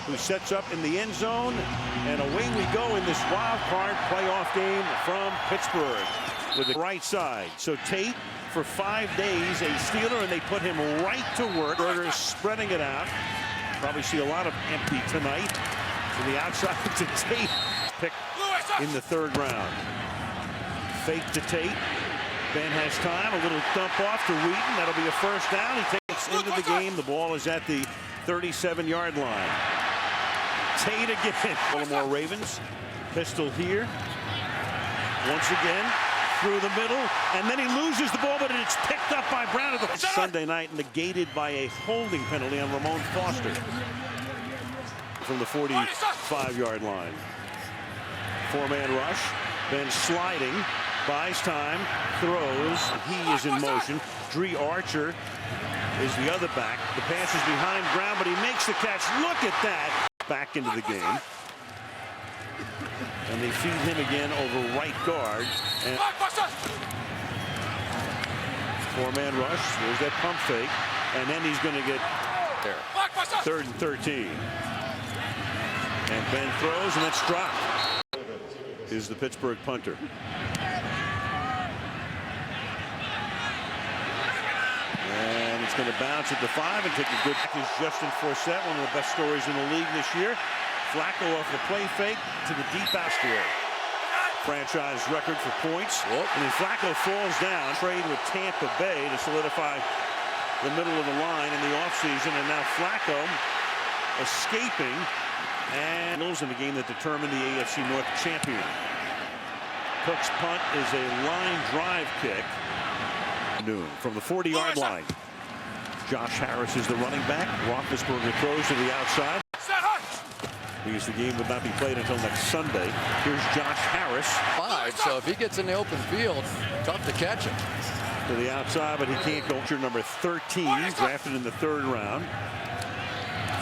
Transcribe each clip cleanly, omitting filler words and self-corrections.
who sets up in the end zone. And away we go in this wild card playoff game from Pittsburgh with the right side. So Tate for 5 days, a Steeler, and they put him right to work. Burgers spreading it out. Probably see a lot of empty tonight. To the outside to Tate. Pick in the 3rd round. Fake to Tate. Ben has time. A little dump off to Wheaton. That'll be a first down. He takes into the game. The ball is at the 37-yard line. Tate again. Baltimore Ravens. Pistol here. Once again. Through the middle. And then he loses the ball, but it's picked up by Brown at the Sunday night, negated by a holding penalty on Ramon Foster from the 45-yard line. 4-man rush. Ben sliding. Buys time, throws, he is in motion. Dree Archer is the other back. The pass is behind Brown, but he makes the catch. Look at that. Back into the game. And they feed him again over right guard. And 4-man rush. There's that pump fake. And then he's going to get there. 3rd and 13. And Ben throws, and that's dropped. Is the Pittsburgh punter. And it's going to bounce at the 5 and take a good catch. Justin Forsett, one of the best stories in the league this year. Flacco off the play fake to the deep outfield. Franchise record for points. And then Flacco falls down. Trade with Tampa Bay to solidify the middle of the line in the offseason. And now Flacco escaping. And in the game that determined the AFC North champion. Cook's punt is a line drive kick. From the 40-yard line. Josh Harris is the running back. Roethlisberger throws to the outside. Because the game would not be played until next Sunday. Here's Josh Harris. 5, so if he gets in the open field, tough to catch him. To the outside, but he can't go. Number 13, drafted in the 3rd round.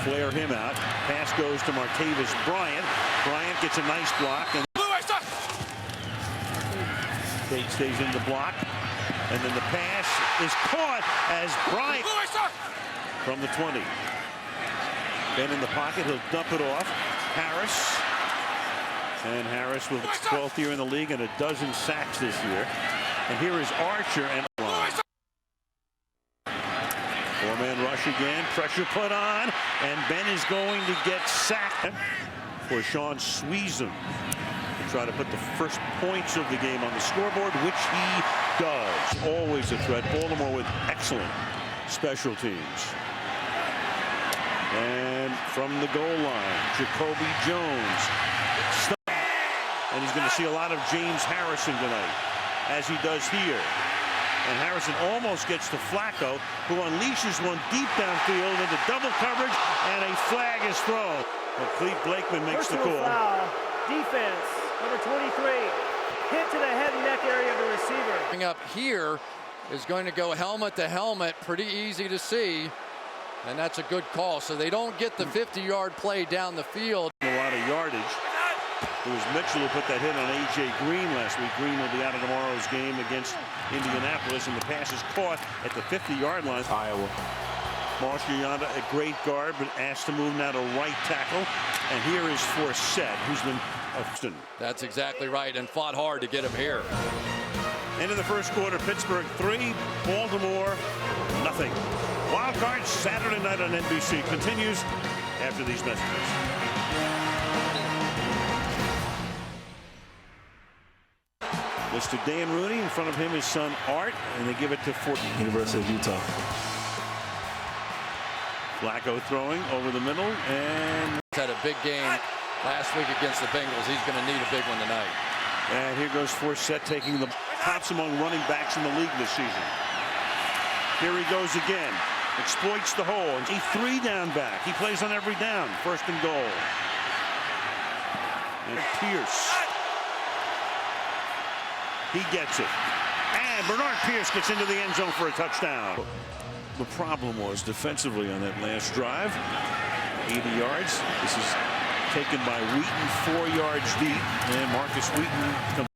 Flare him out. Pass goes to Martavis Bryant. Bryant gets a nice block. And Tate stays in the block. And then the pass is caught as Bryant from the 20. Ben in the pocket. He'll dump it off. Harris. And Harris with 12th year in the league and a dozen sacks this year. And here is Archer and line. 4-man rush again. Pressure put on. And Ben is going to get sacked for Sean Sweezum to try to put the first points of the game on the scoreboard, which he does. Always a threat. Baltimore with excellent special teams. And from the goal line, Jacoby Jones. And he's going to see a lot of James Harrison tonight, as he does here. And Harrison almost gets to Flacco, who unleashes one deep downfield into double coverage, and a flag is thrown. But Clete Blakeman makes the call. Foul. Defense, number 23. Hit to the head and neck area of the receiver. Coming up here is going to go helmet to helmet, pretty easy to see. And that's a good call. So they don't get the 50-yard play down the field. A lot of yardage. It was Mitchell who put that hit on A.J. Green last week. Green will be out of tomorrow's game against Indianapolis, and the pass is caught at the 50-yard line. Iowa. Marshall Yonda, a great guard, but asked to move now to right tackle. And here is Forsett, who's been Austin. That's exactly right, and fought hard to get him here. End of the first quarter, Pittsburgh 3, Baltimore nothing. Wild Card Saturday night on NBC continues after these messages. It's to Dan Rooney. In front of him his son Art, and they give it to University of Utah. Flacco throwing over the middle, and He's had a big game last week against the Bengals. He's going to need a big one tonight. And here goes Forsett, taking the tops among running backs in the league this season. Here he goes again. Exploits the hole. A 3-down back. He plays on every down. 1st and goal. And Pierce. He gets it. And Bernard Pierce gets into the end zone for a touchdown. The problem was defensively on that last drive. 80 yards. This is taken by Wheaton 4 yards deep. And Marcus Wheaton comes.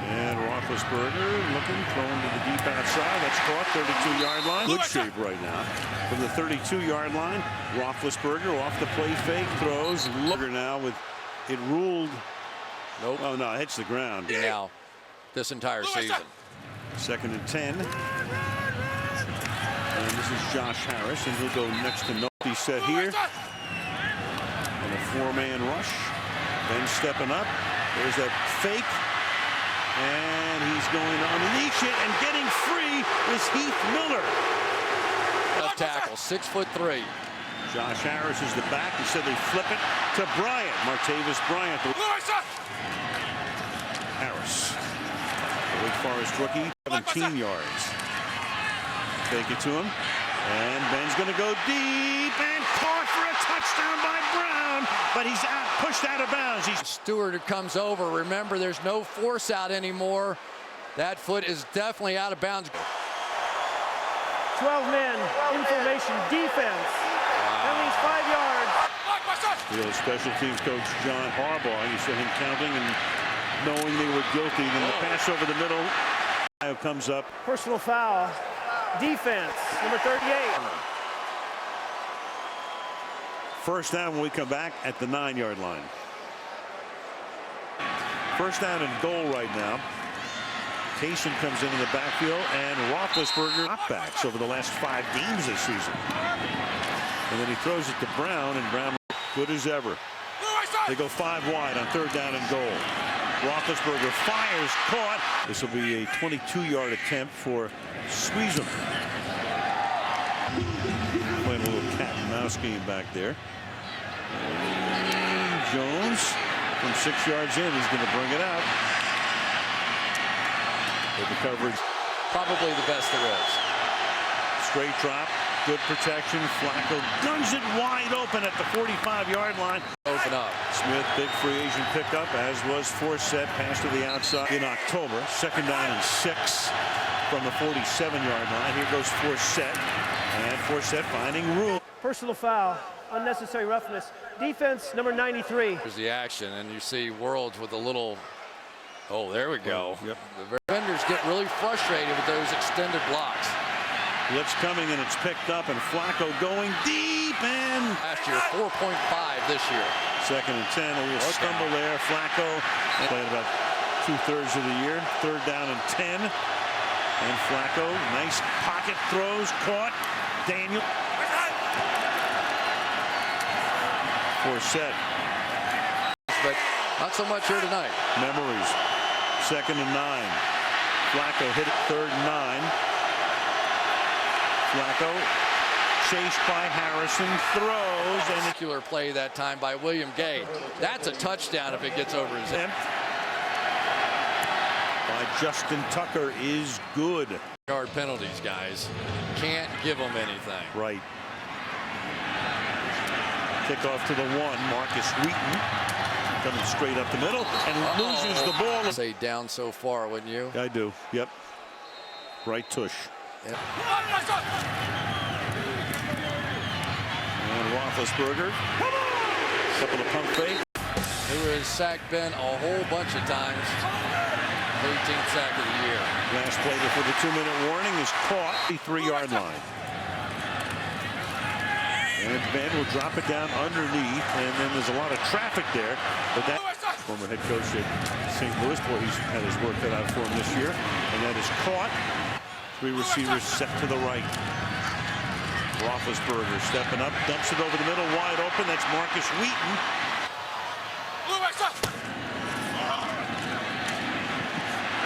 And Roethlisberger looking, throwing to the deep outside. That's caught, 32-yard line. Good shape right now. From the 32-yard line, Roethlisberger off the play fake, throws. Looker now with it ruled. Nope. Oh, no, it hits the ground. Now, this entire season. 2nd and 10. And this is Josh Harris, and he'll go next to Nolte set here. And a 4-man rush. Then stepping up. There's that fake. And he's going to unleash it, and getting free is Heath Miller. Left tackle, 6'3". Josh Harris is the back. Instead they flip it to Bryant. Martavis Bryant. Harris. The Wake Forest rookie, 17 yards. Take it to him. And Ben's going to go deep and caught for a touchdown by Brown. But he's pushed out of bounds. Stewart who comes over. Remember, there's no force out anymore. That foot is definitely out of bounds. 12 men in formation defense. At least 5 yards. The old special teams coach John Harbaugh. You saw him counting and knowing they were guilty. Then the pass over the middle. Comes up. Personal foul. Defense, number 38. First down when we come back at the 9-yard line. First down and goal right now. Taysom comes into the backfield, and Roethlisberger knockbacks over the last 5 games this season. And then he throws it to Brown, and Brown good as ever. They go 5 wide on 3rd down and goal. Roethlisberger fires, caught. This will be a 22-yard attempt for Sweezum. Playing a little cat and mouse game back there. And Jones from 6 yards in, he's going to bring it out. With the coverage. Probably the best there is. Straight drop, good protection. Flacco guns it wide open at the 45-yard line. Open up. Smith, big free agent pickup, as was Forsett, pass to the outside in October. 2nd down and 6 from the 47-yard line. Here goes Forsett, and Forsett finding room. Personal foul, unnecessary roughness. Defense, number 93. Here's the action, and you see Worlds with a little. Oh, there we go. Yep. The defenders get really frustrated with those extended blocks. Blitz coming, and it's picked up, and Flacco going deep, and Last year, 4.5 this year. 2nd and 10, a little stumble there. Flacco played about 2/3 of the year. 3rd down and 10, and Flacco, nice pocket throws, caught. Daniel. Forsett. But not so much here tonight. Memories. 2nd and 9. Flacco hit it 3rd and 9. Flacco chased by Harrison, throws, and Particular play that time by William Gay. That's a touchdown if it gets over his head. By Justin Tucker is good. Yard penalties, guys. Can't give them anything. Right. Kickoff to the 1. Marcus Wheaton coming straight up the middle and loses the ball. Say down so far, wouldn't you? I do. Yep. Right tush. Yep. And Roethlisberger. Couple of pump fake. Who has sacked Ben a whole bunch of times. 18th sack of the year. Last play before the 2-minute warning is caught the 3-yard line. And Ben will drop it down underneath, and then there's a lot of traffic there. But that former head coach at St. Louis, boy, he's had his work cut out for him this year. And that is caught. 3 receivers set to the right. Roethlisberger stepping up, dumps it over the middle, wide open. That's Marcus Wheaton.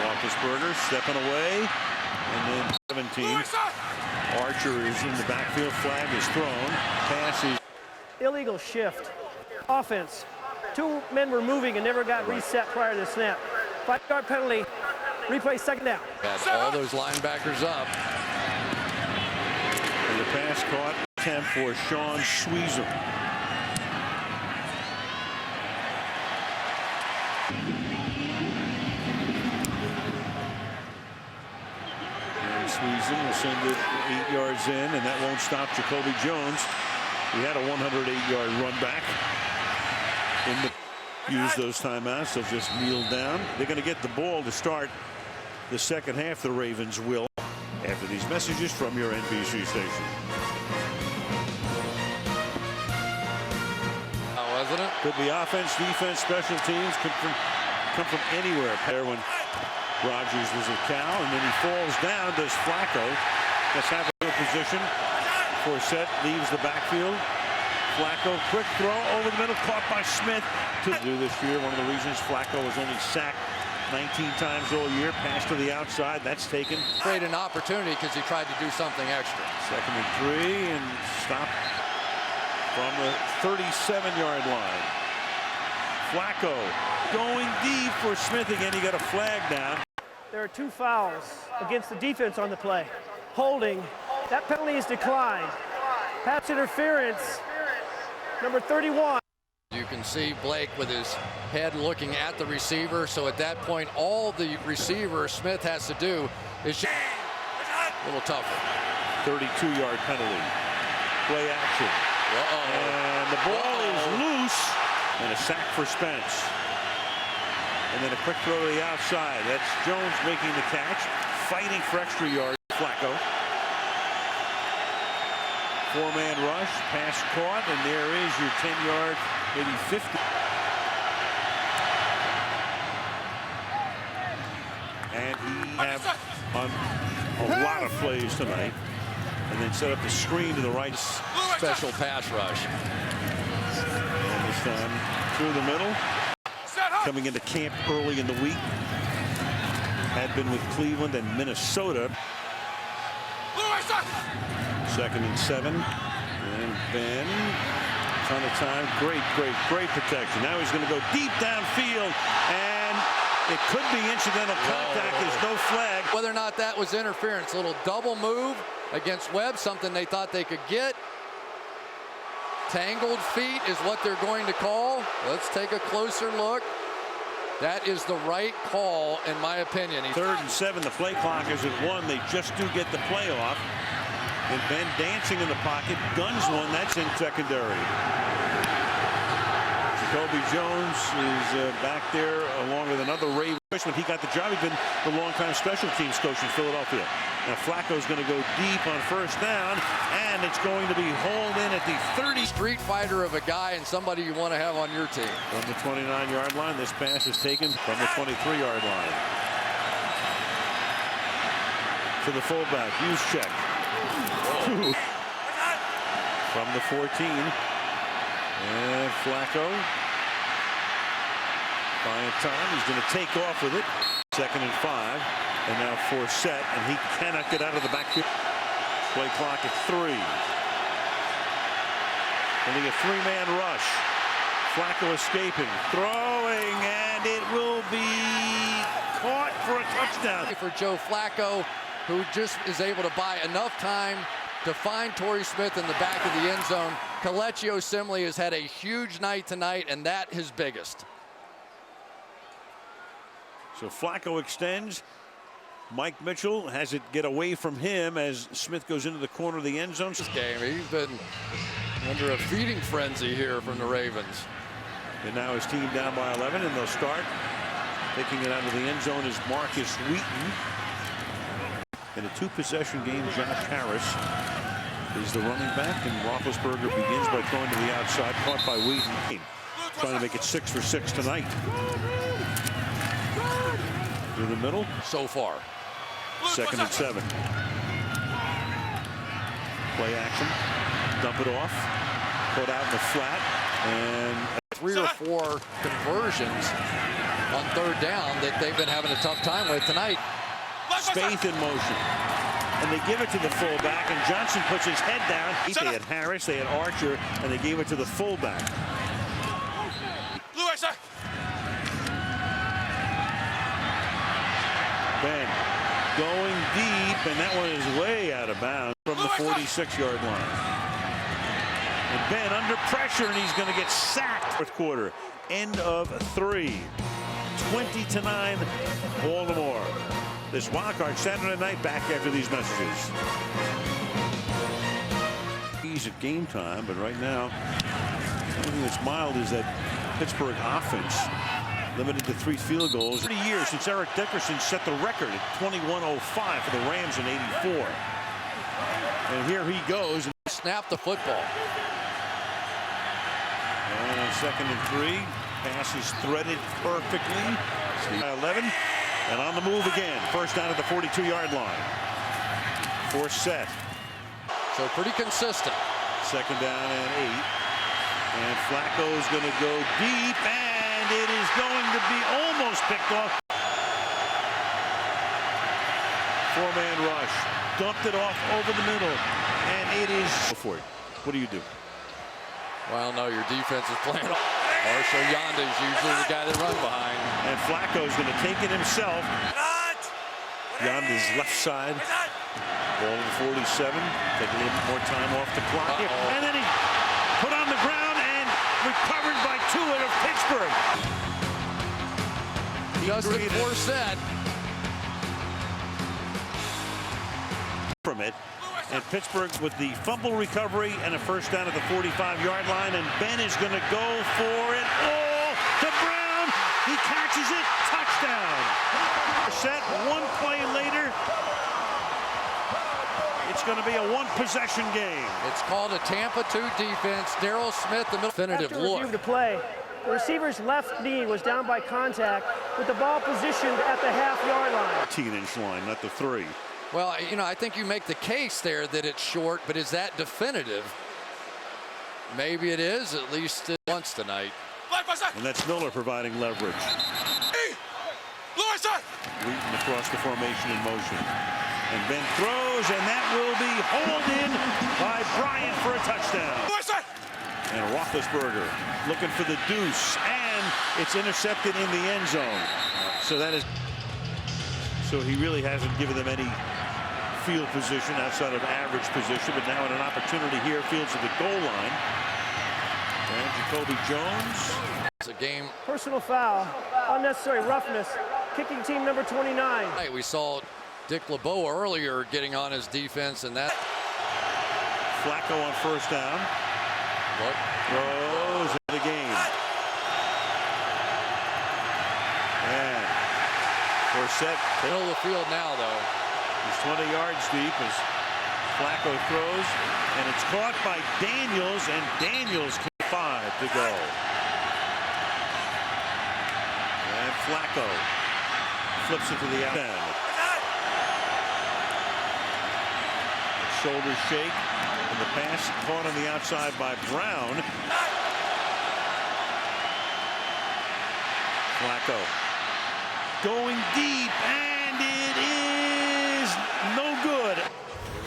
Roethlisberger stepping away, and then 17. Archer is in the backfield. Flag is thrown. Pass is Illegal shift. Offense. 2 men were moving and never got reset prior to the snap. 5-yard penalty. Replay 2nd down. Had all those linebackers up. and the pass caught. Attempt for Sean Sweezum. Sweezum will send it 8 yards in, and that won't stop Jacoby Jones. He had a 108-yard run back. Use those timeouts. They'll just kneel down. They're going to get the ball to start the second half, the Ravens will, after these messages from your NBC station. Wasn't it? Could be offense, defense, special teams, could come from anywhere. There when Rodgers was a cow, and then he falls down. Does Flacco? Let's have a good position. Forsett leaves the backfield. Flacco, quick throw over the middle, caught by Smith. To do this year, one of the reasons Flacco was only sacked 19 times all year. Pass to the outside, that's taken. Create an opportunity because he tried to do something extra. 2nd and 3, and stop from the 37-yard line. Flacco going deep for Smith again. He got a flag down. There are 2 fouls against the defense on the play. Holding. That penalty is declined. Pass interference. Number 31. You can see Blake with his head looking at the receiver. So at that point, all the receiver Smith has to do is just a little tougher. 32-yard penalty. Play action. And the ball is loose. And a sack for Spence. And then a quick throw to the outside. That's Jones making the catch. Fighting for extra yards. Flacco. 4-man rush. Pass caught. And there is your 10-yard, maybe 50. And he have on a lot of plays tonight. And then set up the screen to the right. Special pass rush. And this time through the middle. Coming into camp early in the week. Had been with Cleveland and Minnesota. 2nd and 7. And Ben, ton of time. Great protection. Now he's going to go deep downfield. And it could be incidental contact. There's no flag. Whether or not that was interference, a little double move against Webb, something they thought they could get. Tangled feet is what they're going to call. Let's take a closer look. That is the right call, in my opinion. 3rd and 7. The play clock is at 1. They just do get the playoff. And Ben dancing in the pocket. Guns one. That's in secondary. Jacoby Jones is back there along with another Raven. When he got the job, he'd been the longtime special teams coach in Philadelphia. Now Flacco's going to go deep on 1st down, and it's going to be hauled in at the 30. Street fighter of a guy and somebody you want to have on your team. From the 29-yard line, this pass is taken from the 23-yard line. To the fullback, use check. From the 14. And Flacco. Buying time, he's going to take off with it. 2nd and 5, and now Forsett, and he cannot get out of the backfield. Play clock at 3. And a 3-man rush. Flacco escaping, throwing, and it will be caught for a touchdown. For Joe Flacco, who just is able to buy enough time to find Torrey Smith in the back of the end zone. Kelechi Osemele has had a huge night tonight, and that his biggest. So Flacco extends. Mike Mitchell has it get away from him as Smith goes into the corner of the end zone. This game, he's been under a feeding frenzy here from the Ravens. And now his team down by 11, and they'll start. Taking it out of the end zone is Marcus Wheaton. In a 2-possession game, Josh Harris is the running back, and Roethlisberger begins by throwing to the outside, caught by Wheaton. Trying to make it 6 for 6 tonight. Through the middle. So far. 2nd and 7. Play action. Dump it off. Put out in the flat. And 3 or 4 conversions on 3rd down that they've been having a tough time with tonight. Spaeth in motion. And they give it to the fullback, and Johnson puts his head down. They had Harris, they had Archer, and they gave it to the fullback. Ben going deep, and that one is way out of bounds from the 46-yard line. And Ben under pressure, and he's going to get sacked. 4th quarter, end of 3. 20-9, Baltimore. This Wildcard Saturday night, back after these messages. He's at game time, but right now, something that's mild is that Pittsburgh offense limited to 3 field goals. 30 years since Eric Dickerson set the record at 21:05 for the Rams in '84. And here he goes. Snap the football. And on 2nd and 3, pass is threaded perfectly. 11, and on the move again. First down at the 42-yard line. 4th set. So pretty consistent. 2nd down and 8. And Flacco's going to go deep, and it is going to be almost picked off. 4-man rush. Dumped it off over the middle, and it is for it. What do you do? Well, no, your defense is playing. Marshall Yanda is usually the guy they run behind. And Flacco's going to take it himself. Yanda's left side. Ball to 47. Take a little bit more time off the clock here. And then he put on the ground and recovered by Tua of Pittsburgh. Justin Forsett. From it. And Pittsburgh with the fumble recovery and a first down at the 45-yard line. And Ben is going to go for it. Oh, to Brown. He catches it. Touchdown. Set 1 play later. It's going to be a 1-possession game. It's called a Tampa 2 defense. Darryl Smith, the definitive After look. review of the play, the receiver's left knee was down by contact with the ball positioned at the half-yard line. 18-inch line, not the 3. Well, you know, I think you make the case there that it's short, but is that definitive? Maybe it is, at least once tonight. And that's Miller providing leverage. Wheaton across the formation in motion. And Ben throws, and that will be hauled in by Bryant for a touchdown. And Roethlisberger looking for the deuce, and it's intercepted in the end zone. So he really hasn't given them any field position outside of average position, but now in an opportunity here, fields at the goal line. And Jacoby Jones. It's a game. Personal foul, unnecessary roughness, kicking team number 29. We saw Dick LeBeau earlier getting on his defense, and that. Flacco on first down. What? Throws in the game. And Forsett. Middle of the field now, though. He's 20 yards deep as Flacco throws, and it's caught by Daniels, and Daniels can 5 to go. And Flacco flips it to the out end. Shoulder shake, and the pass caught on the outside by Brown. Flacco going deep, and it is no good.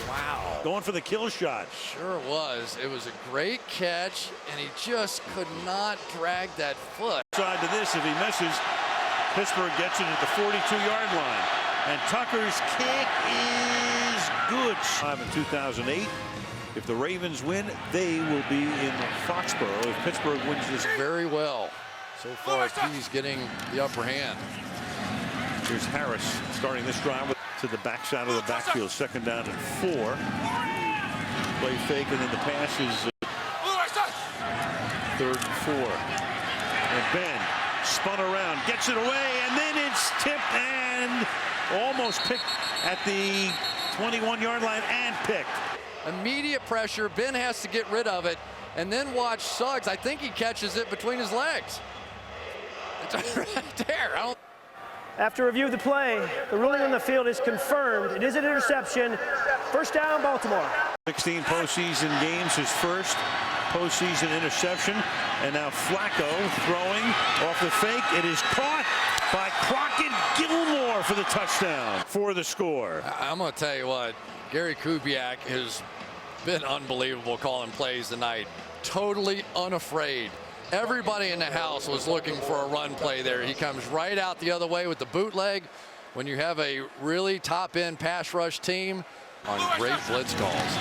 Wow. Going for the kill shot. Sure was. It was a great catch, and he just could not drag that foot. Side to this, if he misses, Pittsburgh gets it at the 42-yard line. And Tucker's kick is good. In 2008, if the Ravens win, they will be in Foxborough. If Pittsburgh wins this very well. So far, he's getting the upper hand. Here's Harris starting this drive to the backside of the backfield. 2nd down and 4. Play fake, and then the pass is 3rd and 4. And Ben spun around, gets it away, and then it's tipped and almost picked at the 21-yard line and picked. Immediate pressure. Ben has to get rid of it, and then watch Suggs. I think he catches it between his legs. It's right there. After review of the play, the ruling on the field is confirmed. It is an interception. First down, Baltimore. 16 postseason games, his first postseason interception. And now Flacco throwing off the fake. It is caught by Crockett Gilmore for the touchdown for the score. I'm going to tell you what, Gary Kubiak has been unbelievable calling plays tonight. Totally unafraid. Everybody in the house was looking for a run play there. He comes right out the other way with the bootleg. When you have a really top-end pass rush team on great blitz calls.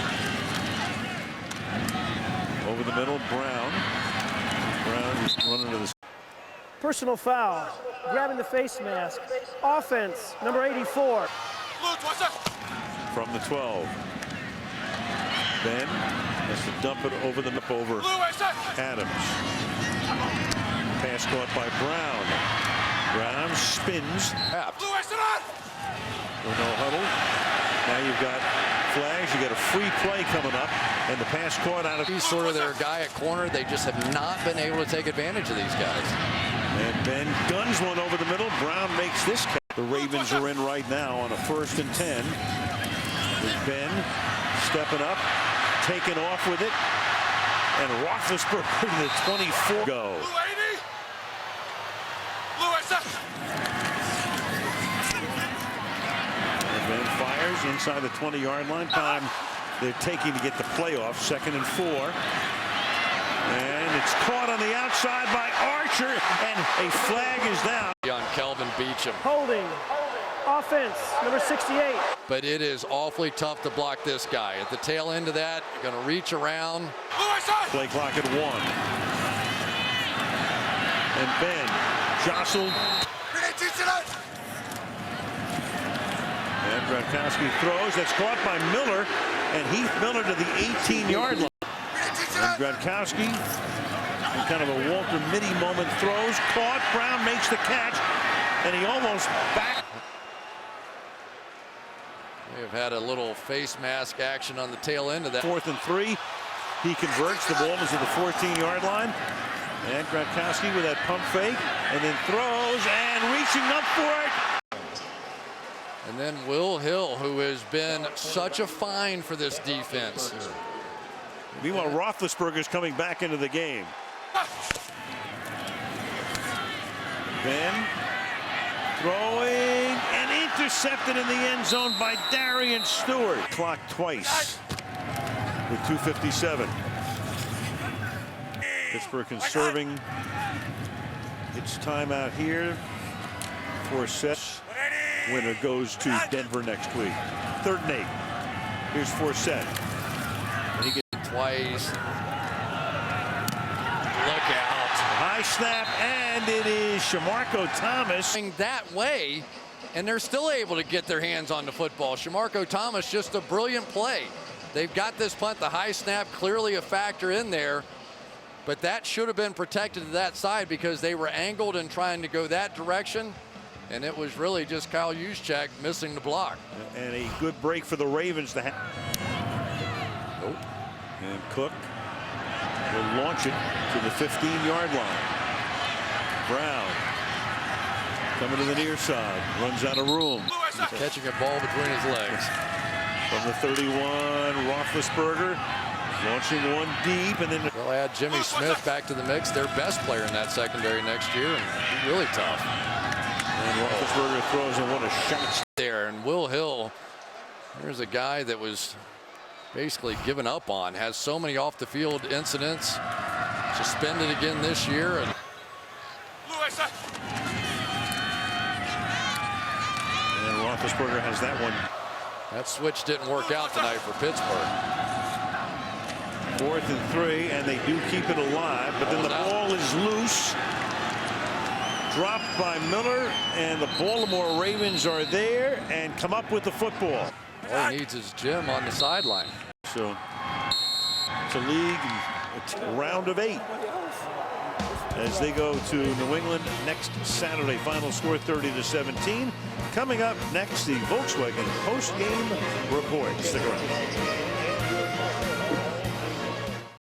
Over the middle, Brown. Brown is running to the... Personal foul, grabbing the face mask. Offense, number 84. From the 12. Ben has to dump it over the over Adams. Pass caught by Brown. Brown spins. No huddle. Now you've got flags. You got a free play coming up, and the pass caught out of. He's sort of their guy at corner. They just have not been able to take advantage of these guys. And Ben guns one over the middle. Brown makes this catch. The Ravens are in right now on a 1st and 10. With Ben stepping up, taking off with it, and Roethlisberger to the 24 go. Ben fires inside the 20-yard line. Time they're taking to get the playoff. 2nd and 4. And it's caught on the outside by Archer, and a flag is down. On Kelvin Beachum. Holding. Offense, number 68. But it is awfully tough to block this guy. At the tail end of that, you're going to reach around. Play clock at 1. And Ben jostled. And Gronkowski throws. That's caught by Miller, and Heath Miller to the 18-yard line. And Gronkowski, in kind of a Walter Mitty moment, throws. Caught. Brown makes the catch, and he almost back. We have had a little face mask action on the tail end of that. 4th and 3. He converts. The ball is at the 14-yard line. And Gronkowski with that pump fake, and then throws, and reaching up for it. And then Will Hill, who has been such a find for this defense. Meanwhile, Roethlisberger's coming back into the game. Ben throwing and intercepted in the end zone by Darian Stewart. Clock twice with 2:57. Pittsburgh conserving its time out here. 4 sets. Winner goes to Denver next week. 3rd and 8. Here's Forsett. He gets twice. Look out. High snap, and it is Shamarko Thomas. That way, and they're still able to get their hands on the football. Shamarko Thomas, just a brilliant play. They've got this punt, the high snap, clearly a factor in there. But that should have been protected to that side because they were angled and trying to go that direction. And it was really just Kyle Juszczyk missing the block. And a good break for the Ravens to have. Nope. And Cook will launch it to the 15-yard line. Brown coming to the near side. Runs out of room. He's catching a ball between his legs. From the 31, Roethlisberger launching one deep, and then They'll add Jimmy Smith back to the mix, their best player in that secondary next year, and be really tough. And Roethlisberger throws, and what a shot there. And Will Hill, there's a guy that was basically given up on, has so many off the field incidents, suspended again this year. And Roethlisberger has that one. That switch didn't work out tonight for Pittsburgh. 4th and 3, and they do keep it alive, but then the ball is loose. Dropped by Miller, and the Baltimore Ravens are there and come up with the football. All he needs is Jim on the sideline. So it's a league round of 8 as they go to New England next Saturday. Final score 30-17. Coming up next, the Volkswagen post-game report. Stick around.